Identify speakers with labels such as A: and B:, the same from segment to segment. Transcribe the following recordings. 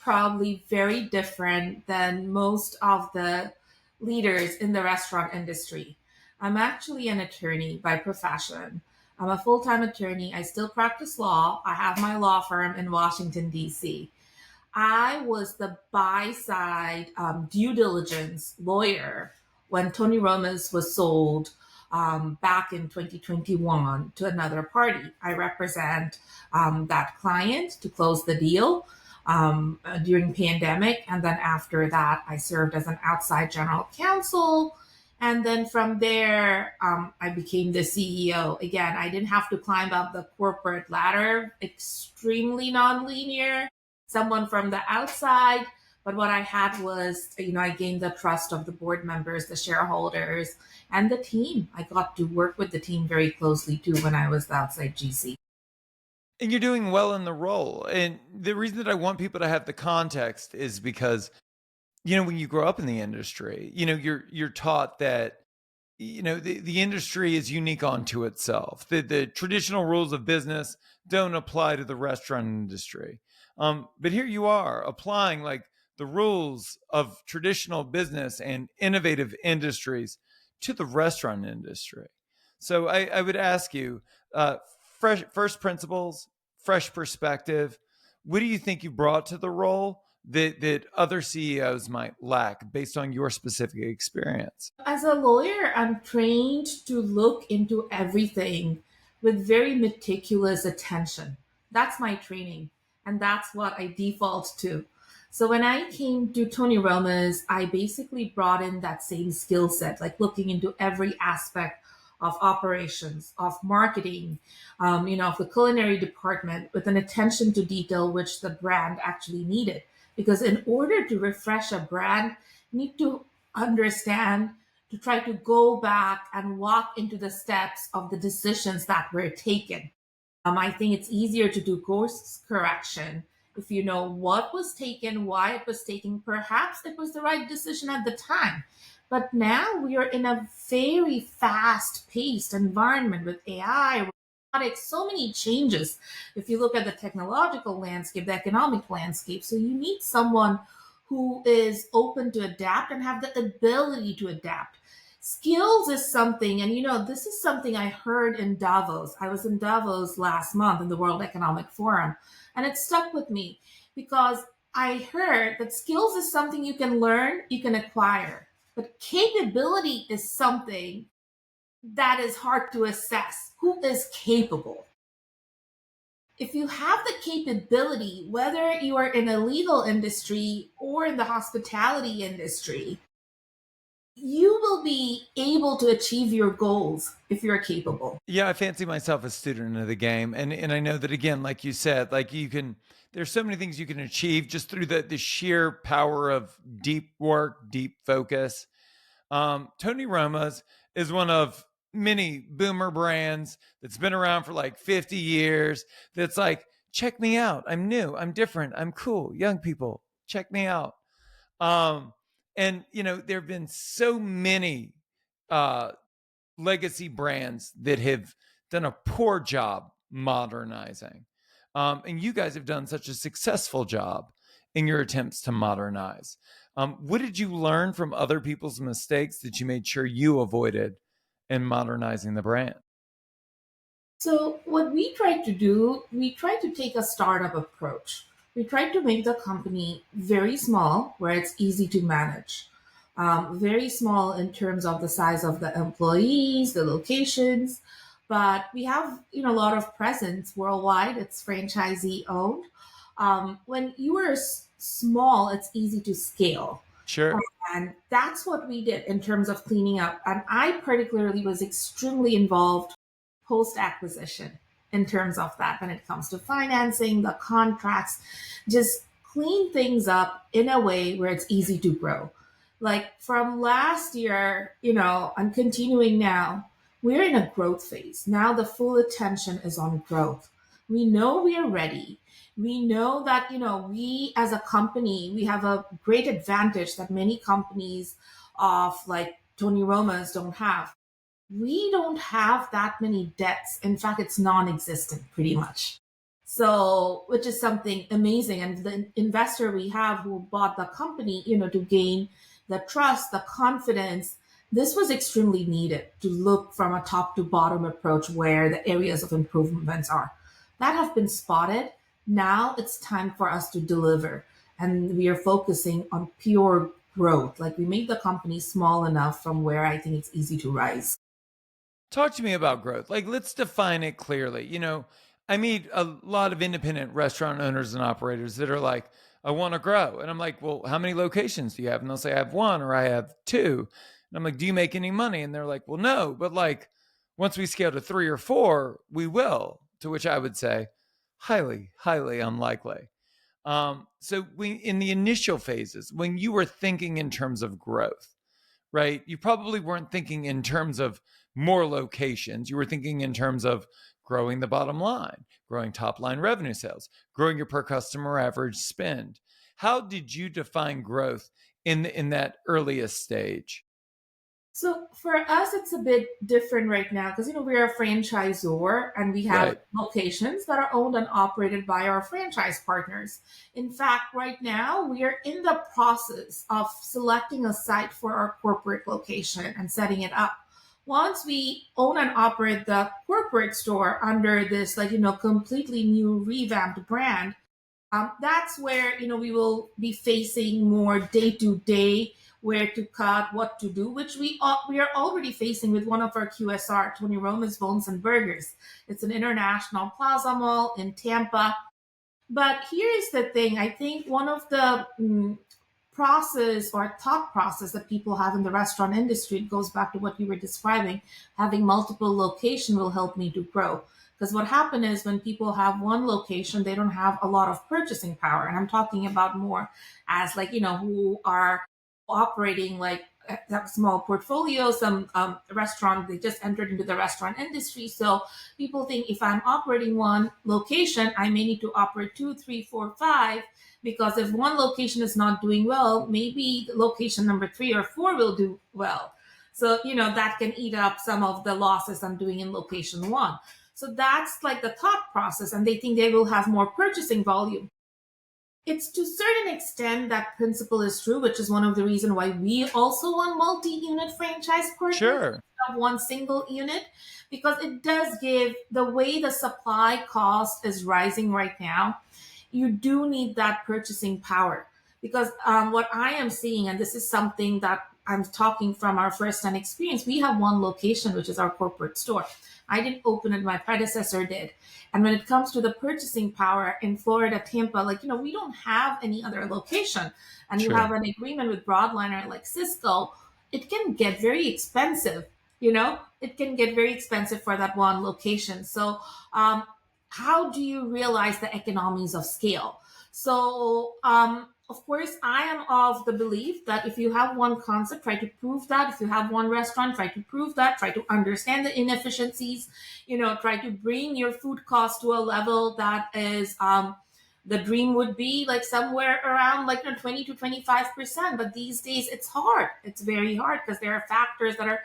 A: probably very different than most of the leaders in the restaurant industry. I'm actually an attorney by profession. I'm a full time attorney. I still practice law. I have my law firm in Washington, D.C. I was the buy side due diligence lawyer when Tony Roma's was sold back in 2021 to another party. I represent that client to close the deal during pandemic, and then after that, I served as an outside general counsel. And then from there, I became the CEO. Again, I didn't have to climb up the corporate ladder, extremely nonlinear, someone from the outside. But what I had was, I gained the trust of the board members, the shareholders, and the team. I got to work with the team very closely too when I was the outside GC.
B: And you're doing well in the role. And the reason that I want people to have the context is because, when you grow up in the industry, you're taught that, the industry is unique unto itself. The traditional rules of business don't apply to the restaurant industry. But here you are applying like the rules of traditional business and innovative industries to the restaurant industry. So I would ask you, fresh first principles, fresh perspective. What do you think you brought to the role that other CEOs might lack based on your specific experience?
A: As a lawyer, I'm trained to look into everything with very meticulous attention. That's my training, and that's what I default to. So when I came to Tony Roma's, I basically brought in that same skill set, like looking into every aspect of operations, of marketing, of the culinary department with an attention to detail which the brand actually needed. Because in order to refresh a brand, you need to understand, to try to go back and walk into the steps of the decisions that were taken. I think it's easier to do course correction if you know what was taken, why it was taken. Perhaps it was the right decision at the time. But now we are in a very fast paced environment with AI, robotics, so many changes. If you look at the technological landscape, the economic landscape, so you need someone who is open to adapt and have the ability to adapt. Skills is something, and this is something I heard in Davos. I was in Davos last month in the World Economic Forum, and it stuck with me because I heard that skills is something you can learn, you can acquire, but capability is something that is hard to assess. Who is capable? If you have the capability, whether you are in a legal industry or in the hospitality industry, you will be able to achieve your goals if you're capable.
B: Yeah, I fancy myself a student of the game. And I know that again, like you said, like there's so many things you can achieve just through the sheer power of deep work, deep focus. Tony Roma's is one of many boomer brands that's been around for like 50 years. That's like, check me out. I'm new. I'm different. I'm cool. Young people, check me out. Um, and there have been so many uh, legacy brands that have done a poor job modernizing. And you guys have done such a successful job in your attempts to modernize. What did you learn from other people's mistakes that you made sure you avoided in modernizing the brand?
A: So, what we try to do, we try to take a startup approach. We try to make the company very small, where it's easy to manage. Very small in terms of the size of the employees, the locations, but we have a lot of presence worldwide. It's franchisee owned. When you are small, it's easy to scale.
B: Sure.
A: And that's what we did in terms of cleaning up. And I particularly was extremely involved post acquisition in terms of that when it comes to financing, the contracts, just clean things up in a way where it's easy to grow. Like from last year, I'm continuing now. We're in a growth phase. Now the full attention is on growth. We know we are ready. We know that, we as a company, we have a great advantage that many companies of like Tony Roma's don't have. We don't have that many debts. In fact, it's non existent pretty much. So, which is something amazing. And the investor we have who bought the company, to gain the trust, the confidence, this was extremely needed to look from a top to bottom approach where the areas of improvements are. That have been spotted. Now it's time for us to deliver. And we are focusing on pure growth. Like we make the company small enough from where I think it's easy to rise.
B: Talk to me about growth. Like, let's define it clearly. I meet a lot of independent restaurant owners and operators that are like, I want to grow. And I'm like, well, how many locations do you have? And they'll say, I have one or I have two. And I'm like, do you make any money? And they're like, well, no. But like, once we scale to 3 or 4, we will. To which I would say, highly, highly unlikely. So in the initial phases, when you were thinking in terms of growth, right? You probably weren't thinking in terms of more locations. You were thinking in terms of growing the bottom line, growing top line revenue sales, growing your per customer average spend. How did you define growth in that earliest stage?
A: So for us, it's a bit different right now because we're a franchisor and we have
B: Right.
A: locations that are owned and operated by our franchise partners. In fact, right now we are in the process of selecting a site for our corporate location and setting it up. Once we own and operate the corporate store under this, completely new revamped brand, that's where we will be facing more day to day where to cut, what to do, which we are already facing with one of our QSR, Tony Roma's Bones and Burgers. It's an international plaza mall in Tampa. But here is the thing: I think one of the process or thought process that people have in the restaurant industry, it goes back to what you were describing. Having multiple location will help me to grow. Because what happened is when people have one location, they don't have a lot of purchasing power. And I'm talking about more as like, who are operating like have small portfolios. Some restaurant, they just entered into the restaurant industry. So people think if I'm operating one location, I may need to operate two, three, four, five, because if one location is not doing well, maybe location number 3 or 4 will do well. So, that can eat up some of the losses I'm doing in location 1. So that's like the thought process, and they think they will have more purchasing volume. It's to a certain extent that principle is true, which is one of the reasons why we also want multi-unit franchise partners
B: Sure.
A: of one single unit, because it does give the way the supply cost is rising right now. You do need that purchasing power because what I am seeing, and this is something that I'm talking from our first-hand experience, we have one location, which is our corporate store. I didn't open it, my predecessor did. And when it comes to the purchasing power in Florida, Tampa, we don't have any other location. And you have
B: Sure.
A: an agreement with Broadliner like Cisco, it can get very expensive. It can get very expensive for that one location. So, how do you realize the economies of scale? So, of course, I am of the belief that if you have one concept, try to prove that. If you have one restaurant, try to prove that. Try to understand the inefficiencies. Try to bring your food cost to a level that is the dream would be like somewhere around like 20 to 25%. But these days it's hard. It's very hard because there are factors that are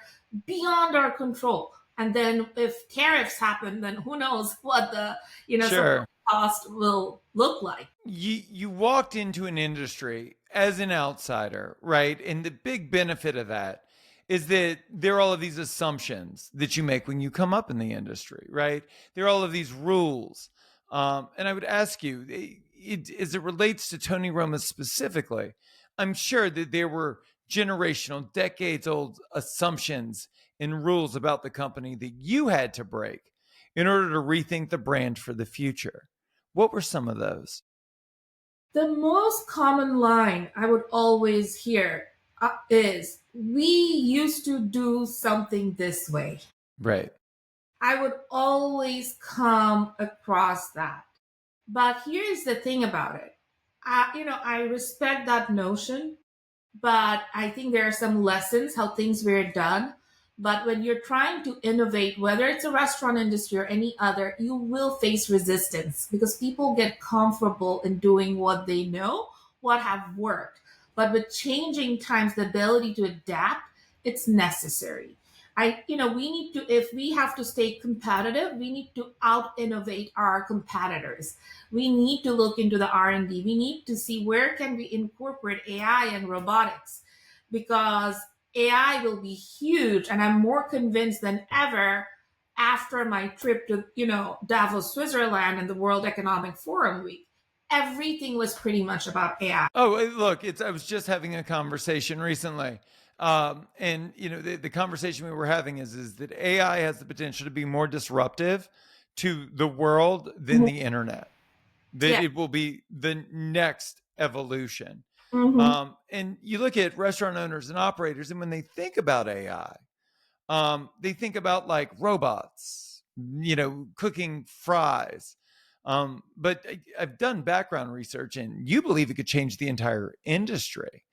A: beyond our control. And then if tariffs happen, then who knows what the supply
B: Sure.
A: cost will look like.
B: You walked into an industry as an outsider, right? And the big benefit of that is that there are all of these assumptions that you make when you come up in the industry, right? There are all of these rules. And I would ask you, as it relates to Tony Roma specifically, I'm sure that there were generational, decades old assumptions and rules about the company that you had to break in order to rethink the brand for the future. What were some of those?
A: The most common line I would always hear is, we used to do something this way.
B: Right.
A: I would always come across that. But here's the thing about it. I respect that notion, but I think there are some lessons how things were done. But when you're trying to innovate, whether it's a restaurant industry or any other, you will face resistance because people get comfortable in doing what they know, what have worked. But with changing times, the ability to adapt, it's necessary. We need to, if we have to stay competitive, we need to out innovate our competitors. We need to look into the R&D. We need to see where can we incorporate AI and robotics, because AI will be huge. And I'm more convinced than ever after my trip to, Davos, Switzerland and the World Economic Forum week. Everything was pretty much about AI.
B: Oh, look, I was just having a conversation recently. And the conversation we were having is that AI has the potential to be more disruptive to the world than the internet. That
A: Yeah.
B: it will be the next evolution.
A: Hmm.
B: And you look at restaurant owners and operators, and when they think about AI, they think about like robots, cooking fries. But I've done background research, and you believe it could change the entire industry.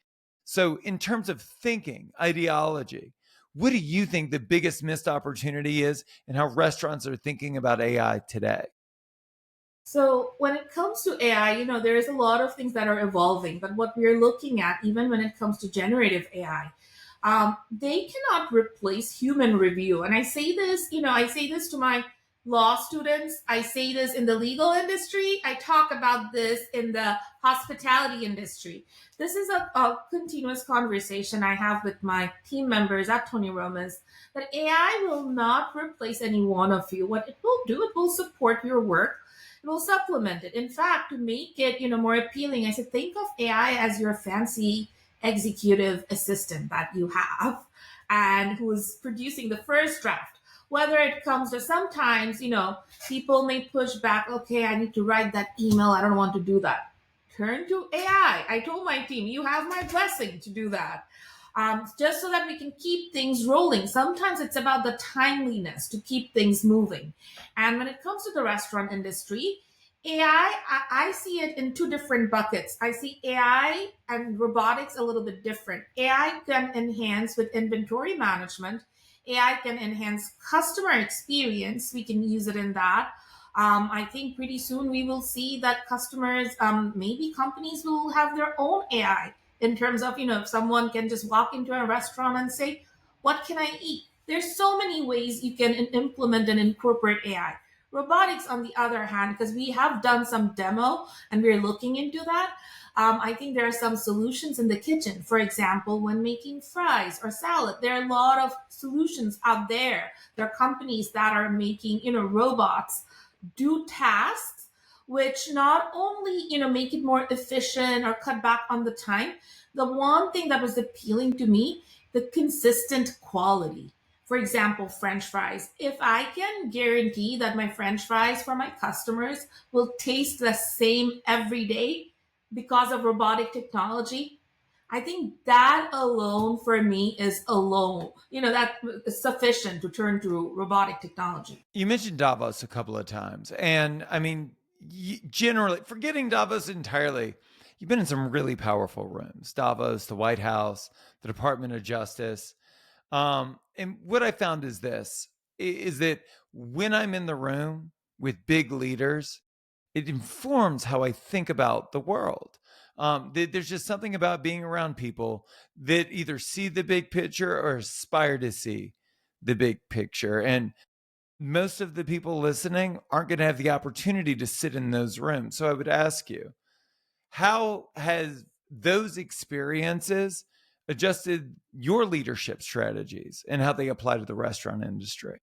B: So, in terms of thinking, ideology, what do you think the biggest missed opportunity is, and how restaurants are thinking about AI today?
A: So when it comes to AI, there's a lot of things that are evolving, but what we're looking at, even when it comes to generative AI, they cannot replace human review. And I say this to my law students. I say this in the legal industry. I talk about this in the hospitality industry. This is a continuous conversation I have with my team members at Tony Roma's, that AI will not replace any one of you. What it will do, it will support your work. It will supplement it. In fact, to make it, more appealing, I said, think of AI as your fancy executive assistant that you have and who's producing the first draft. Whether it comes to, sometimes, people may push back, okay, I need to write that email. I don't want to do that. Turn to AI. I told my team, you have my blessing to do that. Just so that we can keep things rolling. Sometimes it's about the timeliness to keep things moving. And when it comes to the restaurant industry, I see it in two different buckets. I see AI and robotics a little bit different. AI can enhance with inventory management. AI can enhance customer experience. We can use it in that. I think pretty soon we will see that customers, maybe companies will have their own AI in terms of, if someone can just walk into a restaurant and say, what can I eat? There's so many ways you can implement and incorporate AI. Robotics, on the other hand, because we have done some demo and we're looking into that, I think there are some solutions in the kitchen. For example, when making fries or salad, there are a lot of solutions out there. There are companies that are making, robots do tasks which not only, make it more efficient or cut back on the time. The one thing that was appealing to me, the consistent quality. For example, French fries. If I can guarantee that my French fries for my customers will taste the same every day because of robotic technology, I think that alone for me is alone, that is sufficient to turn to robotic technology.
B: You mentioned Davos a couple of times. And I mean, generally, forgetting Davos entirely, you've been in some really powerful rooms: Davos, the White House, the Department of Justice. And what I found is this: is that when I'm in the room with big leaders, it informs how I think about the world. There's just something about being around people that either see the big picture or aspire to see the big picture. And most of the people listening aren't going to have the opportunity to sit in those rooms. So I would ask you, how has those experiences adjusted your leadership strategies and how they apply to the restaurant industry?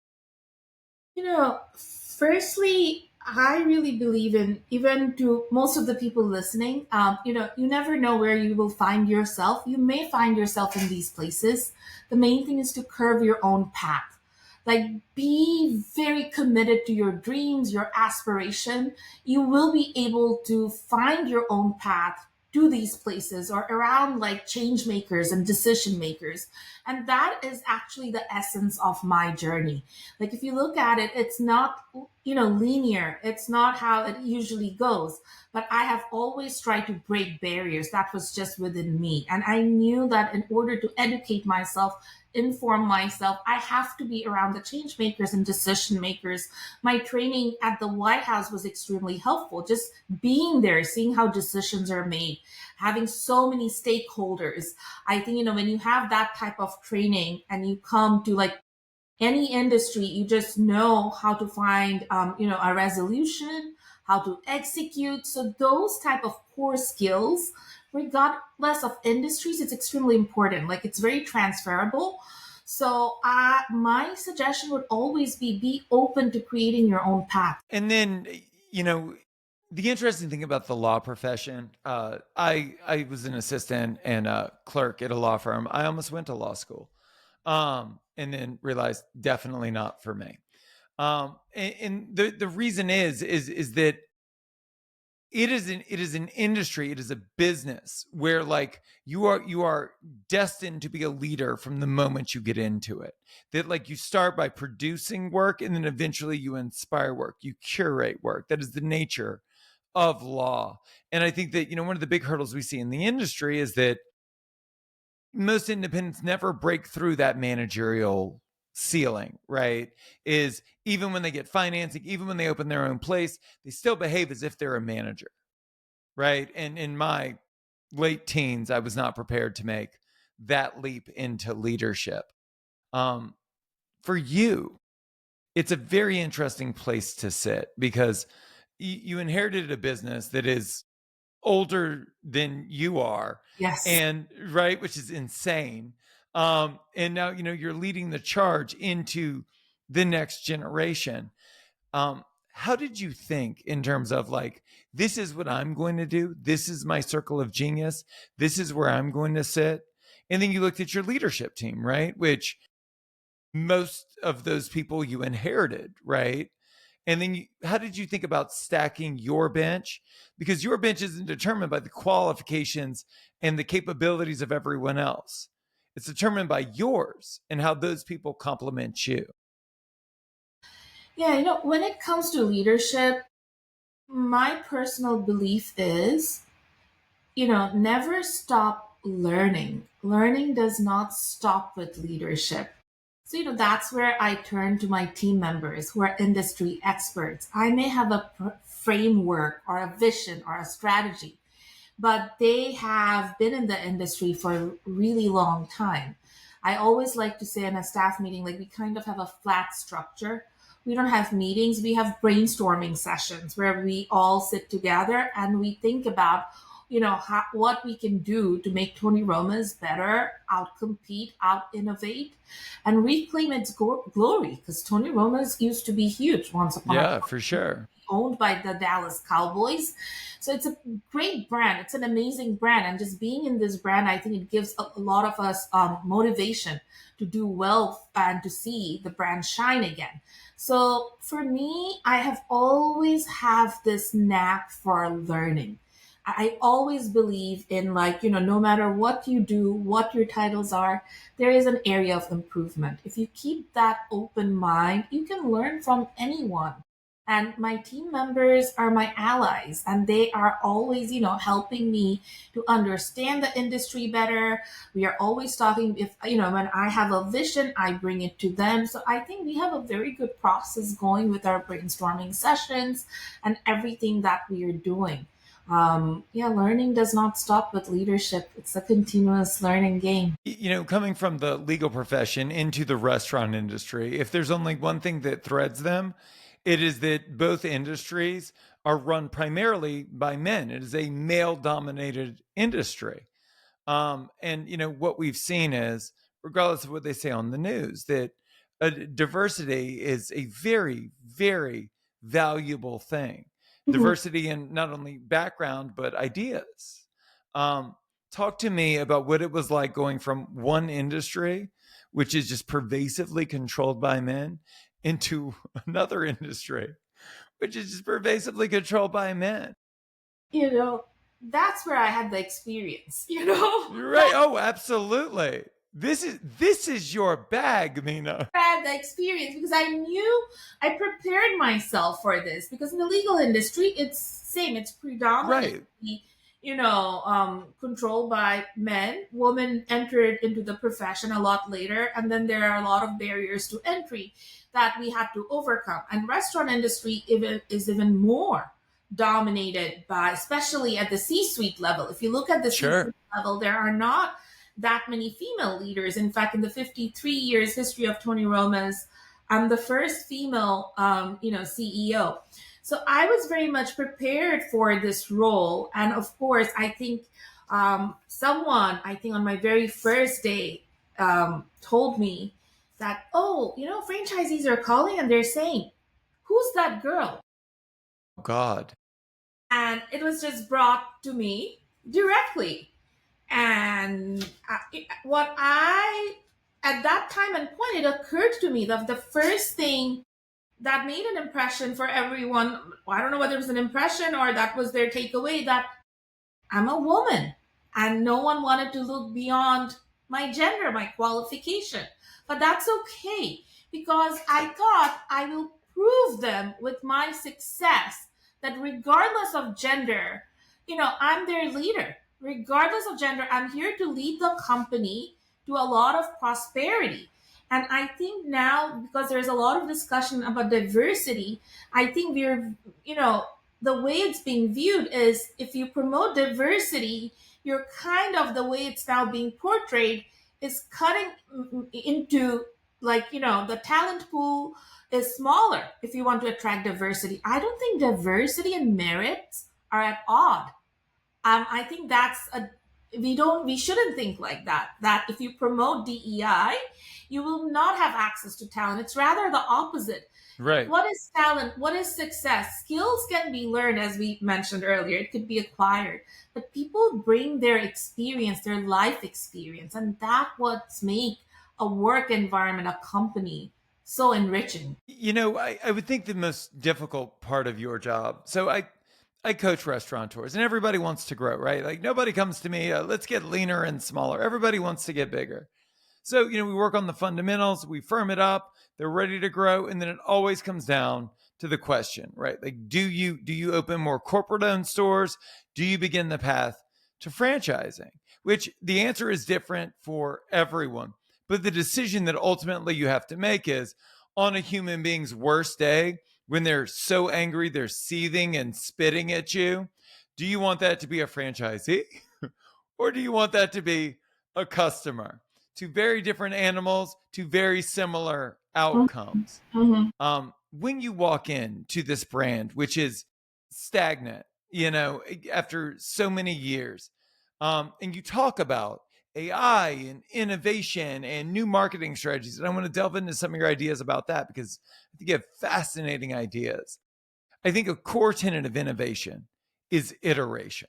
A: Firstly, I really believe in, even to most of the people listening, you never know where you will find yourself. You may find yourself in these places. The main thing is to curve your own path. Like, be very committed to your dreams, your aspiration. You will be able to find your own path to these places or around like change makers and decision makers. And that is actually the essence of my journey. Like, if you look at it, it's not, linear. It's not how it usually goes. But I have always tried to break barriers. That was just within me. And I knew that in order to educate myself, inform myself, I have to be around the change makers and decision makers. My training at the White House was extremely helpful. Just being there, seeing how decisions are made, having so many stakeholders. I think, when you have that type of training and you come to like Any industry, you just know how to find, a resolution, how to execute. So those type of core skills, regardless of industries, it's extremely important. Like it's very transferable. So my suggestion would always be open to creating your own path.
B: And then, you know, the interesting thing about the law profession, I was an assistant and a clerk at a law firm. I almost went to law school, and then realized definitely not for me. And the reason is that it is an industry, it is a business where like you are destined to be a leader from the moment you get into it. That like you start by producing work and then eventually you inspire work, you curate work. That is the nature of law. And I think that one of the big hurdles we see in the industry is that most independents never break through that managerial ceiling, right? Is even when they get financing, even when they open their own place, they still behave as if they're a manager, right? And in my late teens, I was not prepared to make that leap into leadership. Um, for you, it's a very interesting place to sit because you inherited a business that is older than you are,
A: Yes.
B: and right, which is insane. And now you're leading the charge into the next generation. How did you think in terms of like, this is what I'm going to do, this is my circle of genius, this is where I'm going to sit? And then you looked at your leadership team, right, which most of those people you inherited, right? And then how did you think about stacking your bench? Because your bench isn't determined by the qualifications and the capabilities of everyone else. It's determined by yours and how those people complement you.
A: Yeah, when it comes to leadership, my personal belief is, never stop learning. Learning does not stop with leadership. So, that's where I turn to my team members who are industry experts. I may have a framework or a vision or a strategy, but they have been in the industry for a really long time. I always like to say in a staff meeting, like we kind of have a flat structure. We don't have meetings, we have brainstorming sessions where we all sit together and we think about, what we can do to make Tony Roma's better, out compete, out innovate, and reclaim its glory. Because Tony Roma's used to be huge once upon a
B: Yeah,
A: time,
B: for sure.
A: owned by the Dallas Cowboys. So it's a great brand. It's an amazing brand. And just being in this brand, I think it gives a lot of us motivation to do well and to see the brand shine again. So for me, I have always have this knack for learning. I always believe in like, no matter what you do, what your titles are, there is an area of improvement. If you keep that open mind, you can learn from anyone. And my team members are my allies, and they are always, helping me to understand the industry better. We are always talking. If, when I have a vision, I bring it to them. So I think we have a very good process going with our brainstorming sessions and everything that we are doing. Yeah, learning does not stop with leadership. It's a continuous learning game.
B: Coming from the legal profession into the restaurant industry, if there's only one thing that threads them, it is that both industries are run primarily by men. It is a male dominated industry. And what we've seen is, regardless of what they say on the news, that diversity is a very, very valuable thing.
A: Mhm.
B: Diversity in not only background but ideas. Talk to me about what it was like going from one industry, which is just pervasively controlled by men, into another industry, which is just pervasively controlled by men.
A: You know, that's where I had the experience, you know?
B: You're right. Oh, absolutely. This is your bag, Mina.
A: Had the experience because I knew I prepared myself for this because in the legal industry it's same, it's
B: Right.
A: predominantly controlled by men. Women entered into the profession a lot later, and then there are a lot of barriers to entry that we had to overcome. And restaurant industry even more dominated by, especially at the C-suite level. If you look at the
B: Sure.
A: C-suite level, there are not that many female leaders. In fact, in the 53 years history of Tony Roma's, I'm the first female, CEO. So I was very much prepared for this role. And of course, I think someone, I think on my very first day, told me that, oh, franchisees are calling and they're saying, who's that girl?
B: God.
A: And it was just brought to me directly. And at that time and point, it occurred to me that the first thing that made an impression for everyone, I don't know whether it was an impression or that was their takeaway, that I'm a woman. And no one wanted to look beyond my gender, my qualification. But that's okay, because I thought I will prove them with my success that regardless of gender, I'm their leader. Regardless of gender, I'm here to lead the company to a lot of prosperity. And I think now, because there's a lot of discussion about diversity, I think the way it's being viewed is, if you promote diversity, you're kind of, the way it's now being portrayed is cutting into, the talent pool is smaller if you want to attract diversity. I don't think diversity and merits are at odd. I think we shouldn't think like that. That if you promote DEI, you will not have access to talent. It's rather the opposite.
B: Right.
A: What is talent? What is success? Skills can be learned, as we mentioned earlier. It could be acquired, but people bring their experience, their life experience, and that's what's make a work environment, a company, so enriching.
B: I would think the most difficult part of your job. So I coach restaurateurs, and everybody wants to grow, right? Like nobody comes to me, let's get leaner and smaller. Everybody wants to get bigger. So, we work on the fundamentals, we firm it up, they're ready to grow. And then it always comes down to the question, right? Like, do you open more corporate owned stores? Do you begin the path to franchising? Which the answer is different for everyone. But the decision that ultimately you have to make is, on a human being's worst day, when they're so angry, they're seething and spitting at you, do you want that to be a franchisee or do you want that to be a customer? Two very different animals, two very similar outcomes.
A: Mhm.
B: When you walk into this brand, which is stagnant, after so many years, and you talk about AI and innovation and new marketing strategies, and I want to delve into some of your ideas about that because I think you have fascinating ideas. I think a core tenet of innovation is iteration.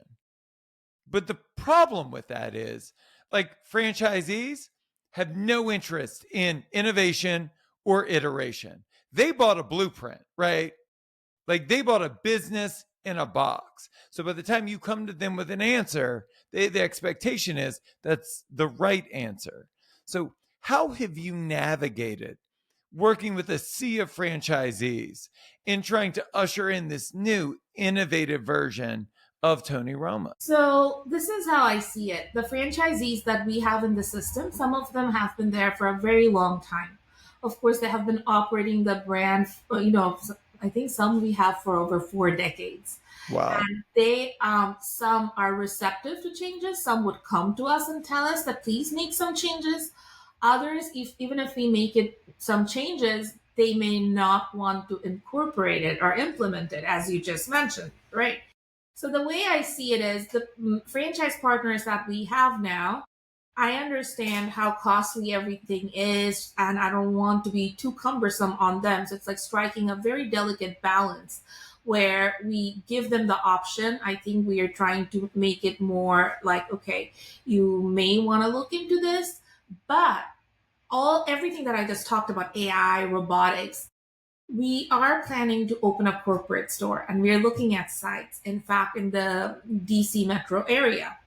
B: But the problem with that is, like, franchisees have no interest in innovation or iteration. They bought a blueprint, right? Like they bought a business in a box. So by the time you come to them with an answer, the expectation is that's the right answer. So how have you navigated working with a sea of franchisees in trying to usher in this new innovative version of Tony Roma?
A: So this is how I see it. The franchisees that we have in the system, some of them have been there for a very long time. Of course, they have been operating the brand, I think some we have for over 4 decades.
B: Wow.
A: And they, some are receptive to changes. Some would come to us and tell us that please make some changes. Others, even if we make it some changes, they may not want to incorporate it or implement it, as you just mentioned, right? So the way I see it is, the franchise partners that we have now, I understand how costly everything is, and I don't want to be too cumbersome on them. So it's like striking a very delicate balance where we give them the option. I think we are trying to make it more like, okay, you may want to look into this, but everything that I just talked about, AI, robotics, we are planning to open a corporate store, and we're looking at sites, in fact, in the DC metro area.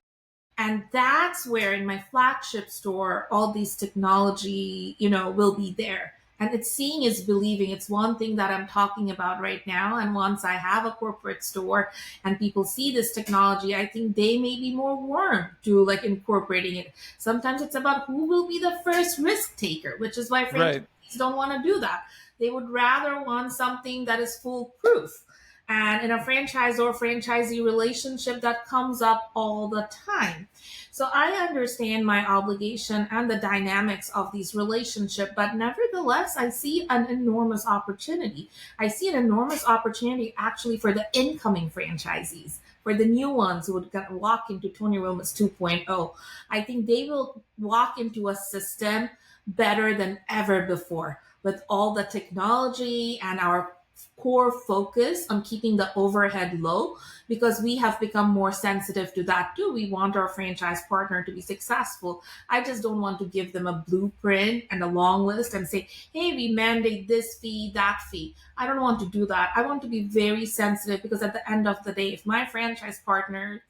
A: And that's where, in my flagship store, all these technology, will be there. And it's seeing is believing. It's one thing that I'm talking about right now. And once I have a corporate store and people see this technology, I think they may be more warm to like incorporating it. Sometimes it's about who will be the first risk taker, which is why franchisees
B: Right.
A: don't want to do that. They would rather want something that is foolproof. And in a franchisor-franchisee relationship, that comes up all the time. So I understand my obligation and the dynamics of these relationships, but nevertheless, I see an enormous opportunity. I see an enormous opportunity actually for the incoming franchisees, for the new ones who would walk into Tony Roma's 2.0. I think they will walk into a system better than ever before with all the technology and our core focus on keeping the overhead low, because we have become more sensitive to that too. We want our franchise partner to be successful. I just don't want to give them a blueprint and a long list and say, hey, we mandate this fee, that fee. I don't want to do that. I want to be very sensitive, because at the end of the day, if my franchise partners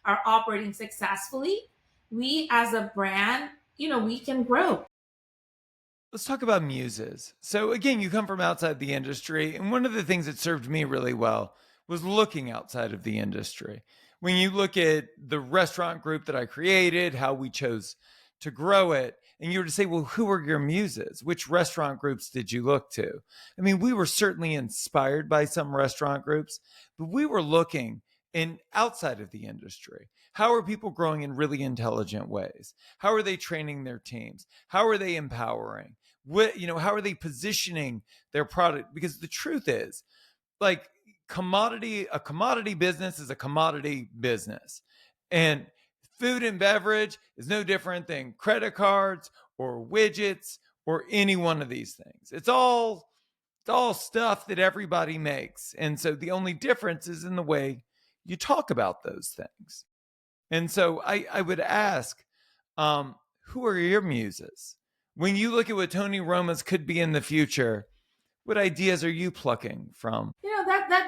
A: are operating successfully, we as a brand, we can grow.
B: Let's talk about muses. So, again, you come from outside the industry, and one of the things that served me really well was looking outside of the industry. When you look at the restaurant group that I created, how we chose to grow it, and you were to say, well, who are your muses? Which restaurant groups did you look to? I mean, we were certainly inspired by some restaurant groups, but we were looking in outside of the industry. How are people growing in really intelligent ways? How are they training their teams? How are they empowering? How are they positioning their product? Because the truth is, like, a commodity business is a commodity business. And food and beverage is no different than credit cards or widgets or any one of these things. It's all stuff that everybody makes. And so the only difference is in the way you talk about those things. And so I would ask, who are your muses? When you look at what Tony Roma's could be in the future, what ideas are you plucking from?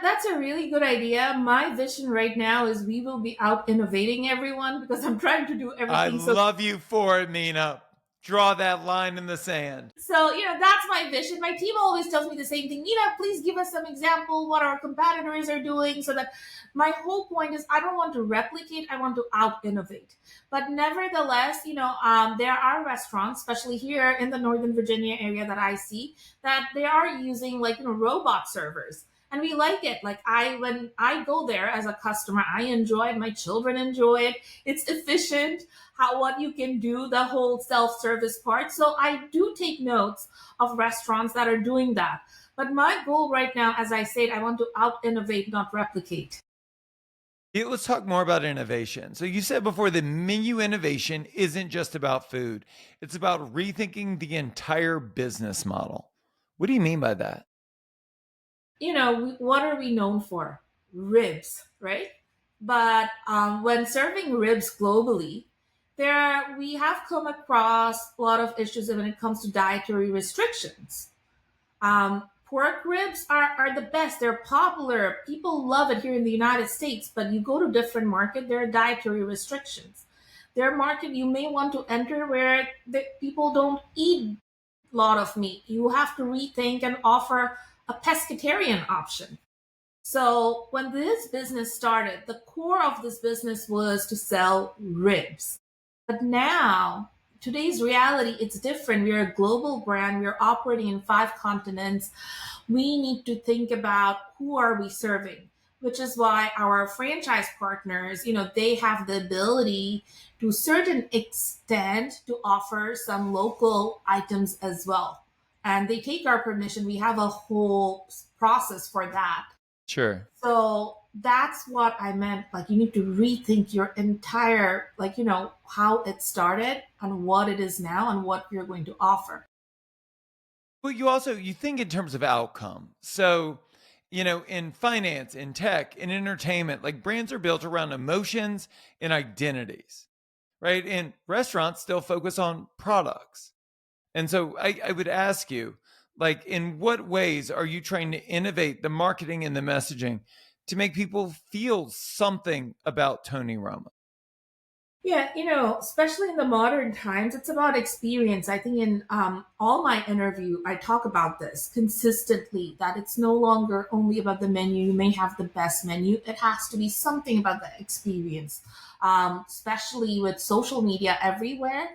A: That's a really good idea. My vision right now is we will be out innovating everyone, because I'm trying to do
B: I
A: everything so.
B: love you for it, Mina. Draw that line in the sand.
A: So, that's my vision. My team always tells me the same thing. Please give us some example what our competitors are doing, so that my whole point is I don't want to replicate, I want to out innovate. But nevertheless, there are restaurants, especially here in the Northern Virginia area, that I see that they are using like, robot servers. And we like it. Like when I go there as a customer, I enjoy it. My children enjoy it. It's efficient, how what you can do, the whole self-service part. So I do take notes of restaurants that are doing that. But my goal right now, as I said, I want to out innovate, not replicate.
B: Yeah, let's talk more about innovation. So you said before that menu innovation isn't just about food. It's about rethinking the entire business model. What do you mean by that?
A: What are we known for? Ribs, right? But when serving ribs globally, we have come across a lot of issues when it comes to dietary restrictions. Pork ribs are the best. They're popular. People love it here in the United States, but you go to different market, there are dietary restrictions. There are market you may want to enter where the people don't eat a lot of meat. You have to rethink and offer a pescatarian option. So when this business started, the core of this business was to sell ribs. But now, today's reality, it's different. We're a global brand. We're operating in 5 continents. We need to think about who are we serving, which is why our franchise partners, they have the ability to a certain extent to offer some local items as well. And they take our permission. We have a whole process for that.
B: Sure.
A: So that's what I meant. Like, you need to rethink your entire, like, how it started and what it is now and what you're going to offer.
B: But you think in terms of outcome. So, in finance, in tech, in entertainment, like brands are built around emotions and identities, right? And restaurants still focus on products. And so I would ask you, like, in what ways are you trying to innovate the marketing and the messaging to make people feel something about Tony Roma?
A: Yeah, especially in the modern times, it's about experience. I think in all my interview, I talk about this consistently, that it's no longer only about the menu. You may have the best menu. It has to be something about the experience, especially with social media everywhere.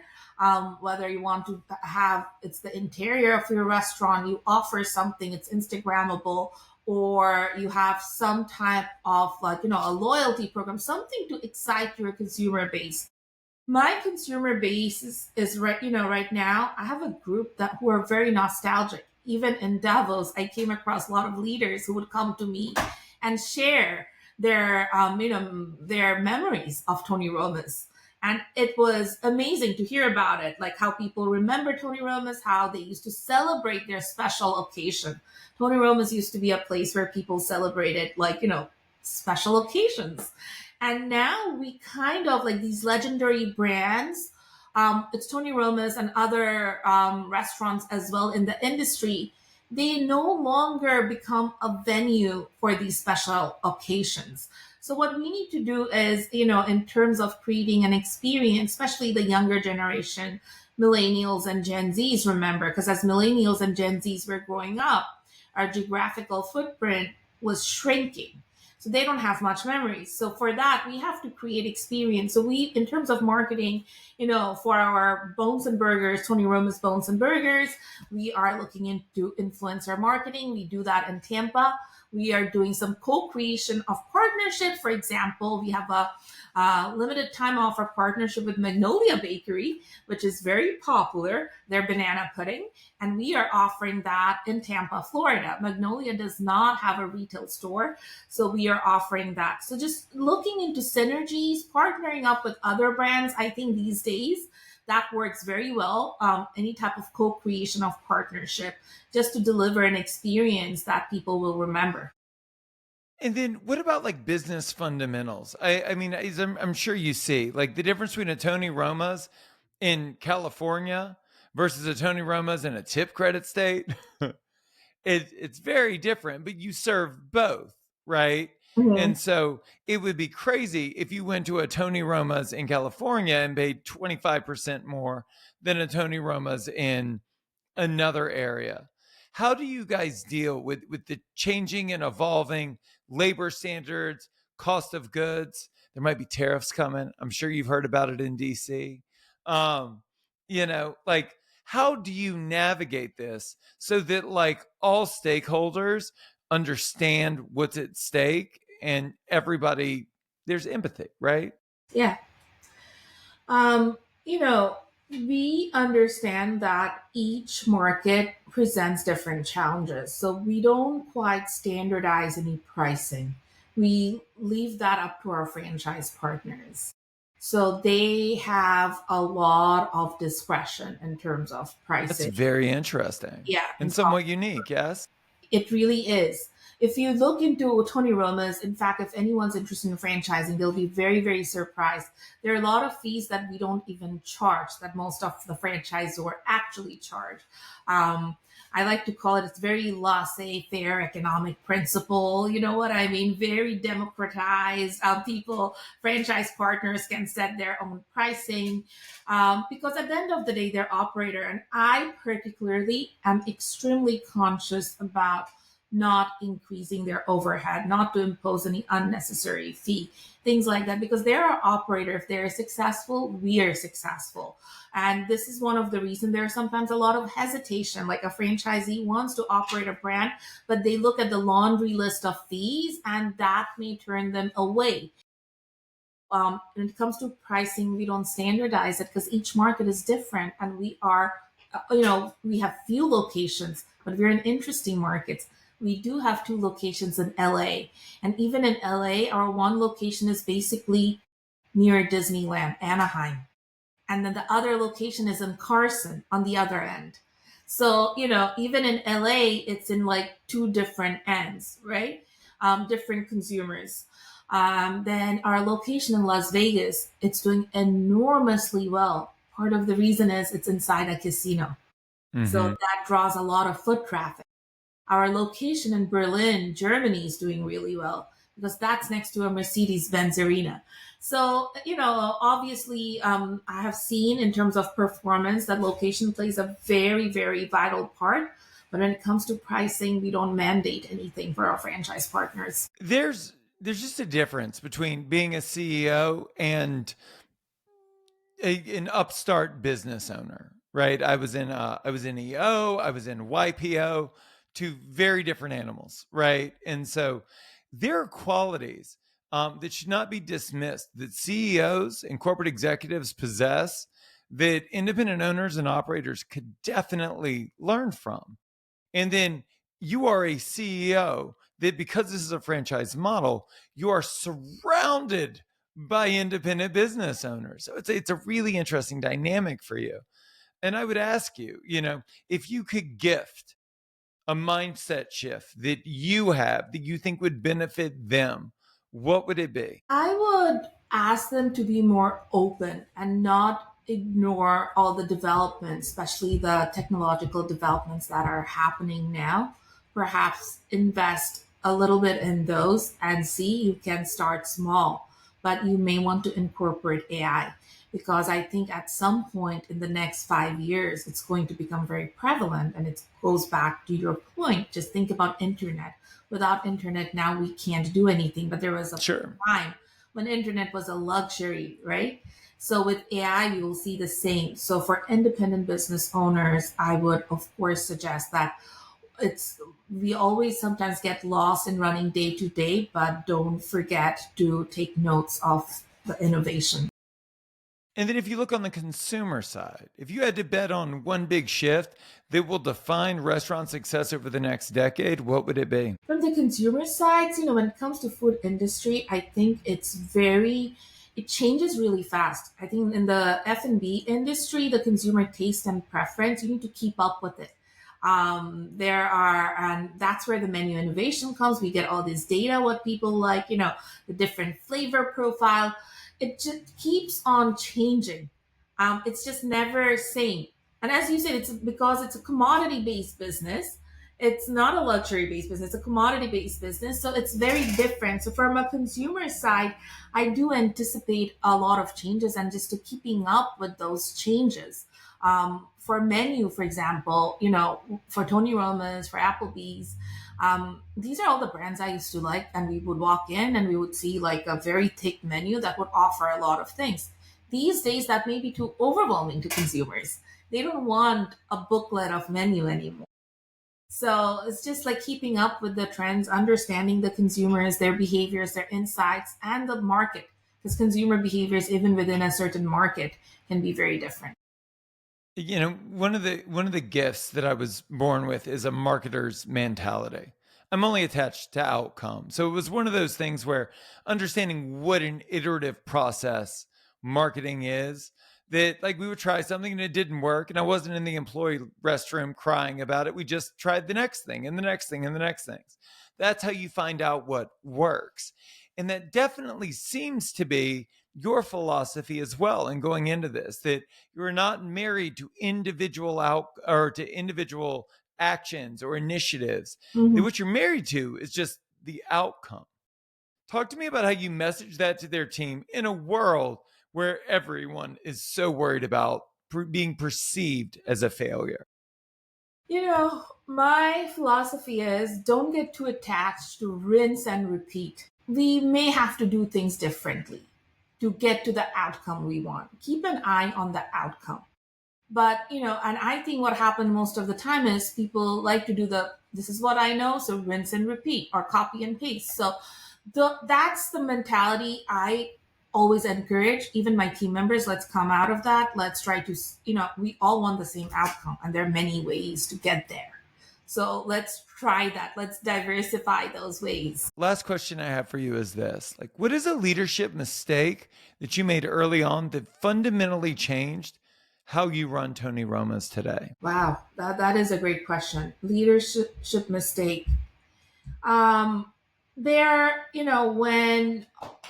A: Whether you want it's the interior of your restaurant, you offer something, it's Instagrammable, or you have some type of like, a loyalty program, something to excite your consumer base. My consumer base is right, right now, I have a group that who are very nostalgic. Even in Davos, I came across a lot of leaders who would come to me and share their memories of Tony Roma's. And it was amazing to hear about it, like how people remember Tony Roma's, how they used to celebrate their special occasion. Tony Roma's used to be a place where people celebrated, like, special occasions. And now we kind of like these legendary brands. It's Tony Roma's and other restaurants as well in the industry. They no longer become a venue for these special occasions. So what we need to do is, in terms of creating an experience, especially the younger generation, millennials and Gen Zs, remember, because as millennials and Gen Zs were growing up, our geographical footprint was shrinking. So they don't have much memory. So for that, we have to create experience. So we, in terms of marketing, for our Bones and Burgers, Tony Roma's Bones and Burgers, we are looking into influencer marketing. We do that in Tampa. We are doing some co-creation of partnerships. For example, we have a limited time offer partnership with Magnolia Bakery, which is very popular, their banana pudding. And we are offering that in Tampa, Florida. Magnolia does not have a retail store, so we are offering that. So just looking into synergies, partnering up with other brands, I think these days that works very well. Any type of co-creation of partnership just to deliver an experience that people will remember.
B: And then what about like business fundamentals? I mean, I'm sure you see like the difference between a Tony Roma's in California versus a Tony Roma's in a tip credit state. It's very different, but you serve both, right?
A: Mhm.
B: And so it would be crazy if you went to a Tony Roma's in California and paid 25% more than a Tony Roma's in another area. How do you guys deal with the changing and evolving labor standards, cost of goods? There might be tariffs coming. I'm sure you've heard about it in DC. Um, like how do you navigate this so that like all stakeholders understand what's at stake and everybody there's empathy, right?
A: Yeah. Um, you know, we understand that each market presents different challenges. So we don't quite standardize any pricing. We leave that up to our franchise partners. So they have a lot of discretion in terms of
B: That's
A: pricing.
B: very interesting
A: Yeah,
B: and somewhat unique, yes?
A: it really is. If you look into Tony Roma's, in fact, if anyone's interested in franchising, they'll be very, very surprised. There are a lot of fees that we don't even charge that most of the franchisor actually charge. Um, I like to call it, it's very laissez-faire economic principle. You know what I mean? Very democratized. People, franchise partners can set their own pricing because at the end of the day, they're operator. And I particularly am extremely conscious about not increasing their overhead, not to impose any unnecessary fee, things like that, because they're our operator. If they're successful, we are successful. And this is one of the reasons there's sometimes a lot of hesitation. Like a franchisee wants to operate a brand, but they look at the laundry list of fees and that may turn them away. When it comes to pricing, we don't standardize it because each market is different, and we are, we have few locations, but we're in interesting markets. We do have two locations in LA, and even in LA, our one location is basically near Disneyland, Anaheim, and then the other location is in Carson on the other end. So, even in LA, it's in like two different ends, right? Different consumers. Then our location in Las Vegas, it's doing enormously well. Part of the reason is it's inside a casino. So
B: Mhm.
A: that draws a lot of foot traffic. Our location in Berlin, Germany is doing really well because that's next to a Mercedes Benz arena. So, obviously, I have seen in terms of performance that location plays a very, very vital part. But when it comes to pricing, we don't mandate anything for our franchise partners.
B: There's just a difference between being a CEO and an upstart business owner, right? I was in EO, I was in YPO, two very different animals, right? And so there are qualities that should not be dismissed that CEOs and corporate executives possess that independent owners and operators could definitely learn from. And then you are a CEO that, because this is a franchise model, you are surrounded by independent business owners. So it's a really interesting dynamic for you. And I would ask you, if you could gift a mindset shift that you have that you think would benefit them, what would it be?
A: I would ask them to be more open and not ignore all the developments, especially the technological developments that are happening now. Perhaps invest a little bit in those and see you can start small, but you may want to incorporate AI because I think at some point in the next 5 years, it's going to become very prevalent. And it goes back to your point. Just think about internet. Without internet, now we can't do anything. But there was a
B: Sure.
A: time when internet was a luxury, right? So with AI, you will see the same. So for independent business owners, I would of course suggest that it's we always sometimes get lost in running day to day, but don't forget to take notes of the innovation.
B: And then if you look on the consumer side, if you had to bet on one big shift that will define restaurant success over the next decade, what would it be?
A: From the consumer side, when it comes to food industry, I think it changes really fast. I think in the F&B industry, the consumer taste and preference, you need to keep up with it. And that's where the menu innovation comes. We get all this data, what people like, the different flavor profile. It just keeps on changing. It's just never same. And as you said, it's because it's a commodity based business. It's not a luxury based business, it's a commodity based business. So it's very different. So from a consumer side, I do anticipate a lot of changes and just to keeping up with those changes. For menu, for example, for Tony Roma's, for Applebee's, these are all the brands I used to like. And we would walk in and we would see like a very thick menu that would offer a lot of things. These days, that may be too overwhelming to consumers. They don't want a booklet of menu anymore. So it's just like keeping up with the trends, understanding the consumers, their behaviors, their insights, and the market. Because consumer behaviors, even within a certain market, can be very different.
B: One of the gifts that I was born with is a marketer's mentality. I'm only attached to outcome. So it was one of those things where understanding what an iterative process marketing is, that like we would try something and it didn't work. And I wasn't in the employee restroom crying about it. We just tried the next thing and the next thing and the next things. That's how you find out what works. And that definitely seems to be your philosophy as well in going into this, that you're not married to individual out or to individual actions or initiatives. That
A: Mhm.
B: what you're married to is just the outcome. Talk to me about how you message that to their team in a world where everyone is so worried about being perceived as a failure.
A: My philosophy is don't get too attached to rinse and repeat. We may have to do things differently to get to the outcome we want. Keep an eye on the outcome. But, and I think what happened most of the time is people like to do this is what I know, so rinse and repeat or copy and paste. So that's the mentality I always encourage, even my team members. Let's come out of that. Let's try to, we all want the same outcome, and there are many ways to get there. So let's try that. Let's diversify those ways.
B: Last question I have for you is this. Like, what is a leadership mistake that you made early on that fundamentally changed how you run Tony Roma's today?
A: Wow, that is a great question. Leadership mistake. Um, when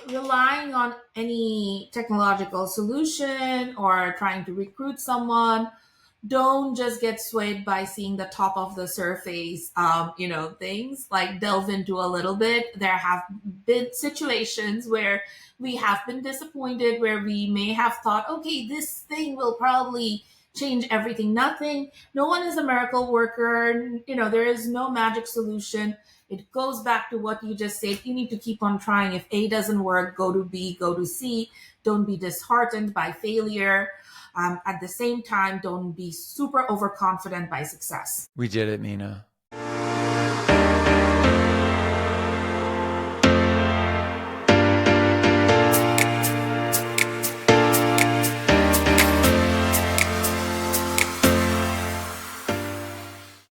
A: relying on any technological solution or trying to recruit someone, don't just get swayed by seeing the top of the surface, things. Like delve into a little bit. There have been situations where we have been disappointed, where we may have thought, okay, this thing will probably change everything. Nothing. No one is a miracle worker. There is no magic solution. It goes back to what you just said. You need to keep on trying. If A doesn't work, go to B, go to C. Don't be disheartened by failure. At the same time, don't be super overconfident by success.
B: We did it, Mina.